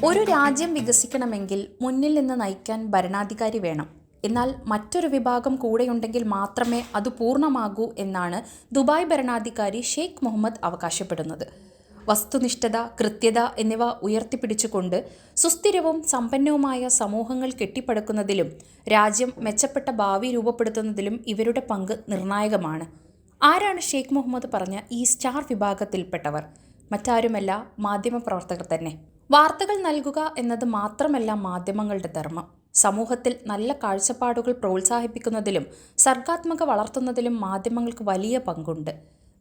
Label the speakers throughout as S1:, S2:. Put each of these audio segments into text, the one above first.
S1: ഒരു രാജ്യം വികസിക്കണമെങ്കിൽ മുന്നിൽ നിന്ന് നയിക്കാൻ ഭരണാധികാരി വേണം. എന്നാൽ മറ്റൊരു വിഭാഗം കൂടെയുണ്ടെങ്കിൽ മാത്രമേ അത് പൂർണ്ണമാകൂ എന്നാണ് ദുബായ് ഭരണാധികാരി ഷെയ്ഖ് മുഹമ്മദ് അവകാശപ്പെടുന്നത്. വസ്തുനിഷ്ഠത, കൃത്യത എന്നിവ ഉയർത്തിപ്പിടിച്ചുകൊണ്ട് സുസ്ഥിരവും സമ്പന്നവുമായ സമൂഹങ്ങൾ കെട്ടിപ്പടുക്കുന്നതിലും രാജ്യം മെച്ചപ്പെട്ട ഭാവി രൂപപ്പെടുത്തുന്നതിലും ഇവരുടെ പങ്ക് നിർണായകമാണ്. ആരാണ് ഷെയ്ഖ് മുഹമ്മദ് പറഞ്ഞ ഈ സ്റ്റാർ വിഭാഗത്തിൽപ്പെട്ടവർ? മറ്റാരുമല്ല, മാധ്യമപ്രവർത്തകർ തന്നെ. വാർത്തകൾ നൽകുക എന്നത് മാത്രമല്ല മാധ്യമങ്ങളുടെ ധർമ്മം. സമൂഹത്തിൽ നല്ല കാഴ്ചപ്പാടുകൾ പ്രോത്സാഹിപ്പിക്കുന്നതിലും സർഗാത്മക വളർത്തുന്നതിലും മാധ്യമങ്ങൾക്ക് വലിയ പങ്കുണ്ട്.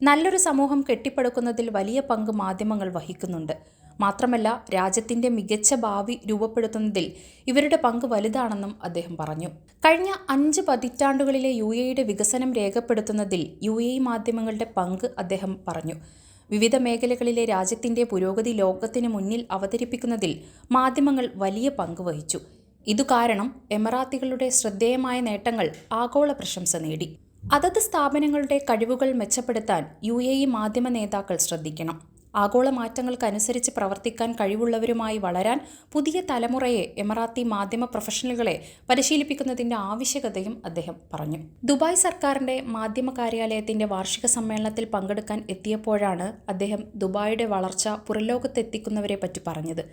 S1: നല്ലൊരു സമൂഹം കെട്ടിപ്പടുക്കുന്നതിൽ വലിയ പങ്ക് മാധ്യമങ്ങൾ വഹിക്കുന്നുണ്ട്. മാത്രമല്ല, രാജ്യത്തിൻ്റെ മികച്ച ഭാവി രൂപപ്പെടുത്തുന്നതിൽ ഇവരുടെ പങ്ക് വലുതാണെന്നും അദ്ദേഹം പറഞ്ഞു. കഴിഞ്ഞ 5 പതിറ്റാണ്ടുകളിലെ UAEയുടെ വികസനം രേഖപ്പെടുത്തുന്നതിൽ UAE മാധ്യമങ്ങളുടെ പങ്ക് അദ്ദേഹം പറഞ്ഞു. വിവിധ മേഖലകളിലെ രാജ്യത്തിൻ്റെ പുരോഗതി ലോകത്തിന് മുന്നിൽ അവതരിപ്പിക്കുന്നതിൽ മാധ്യമങ്ങൾ വലിയ പങ്ക് വഹിച്ചു. ഇതു കാരണം എമിറാത്തികളുടെ ശ്രദ്ധേയമായ നേട്ടങ്ങൾ ആഗോള പ്രശംസ നേടി. അതത് സ്ഥാപനങ്ങളുടെ കഴിവുകൾ മെച്ചപ്പെടുത്താൻ UAE മാധ്യമ നേതാക്കൾ ശ്രദ്ധിക്കണം. ആഗോള മാറ്റങ്ങൾക്കനുസരിച്ച് പ്രവർത്തിക്കാൻ കഴിവുള്ളവരുമായി വളരാൻ പുതിയ തലമുറയെ എമിറാത്തി മാധ്യമ പ്രൊഫഷണലുകളെ പരിശീലിപ്പിക്കുന്നതിൻ്റെ ആവശ്യകതയും അദ്ദേഹം പറഞ്ഞു. ദുബായ് സർക്കാരിൻ്റെ മാധ്യമ കാര്യാലയത്തിൻ്റെ വാർഷിക സമ്മേളനത്തിൽ പങ്കെടുക്കാൻ എത്തിയപ്പോഴാണ് അദ്ദേഹം ദുബായിയുടെ വളർച്ച പുറംലോകത്തെത്തിക്കുന്നവരെ പറ്റി പറഞ്ഞത്.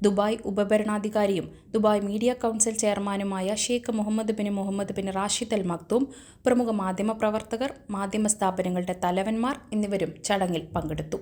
S1: ദുബായ് ഉപഭരണാധികാരിയും ദുബായ് മീഡിയ കൗൺസിൽ ചെയർമാനുമായ Sheikh Mohammed bin Rashid Al Maktoum, പ്രമുഖ മാധ്യമപ്രവർത്തകർ, മാധ്യമ സ്ഥാപനങ്ങളുടെ തലവന്മാർ എന്നിവരും ചടങ്ങിൽ പങ്കെടുത്തു.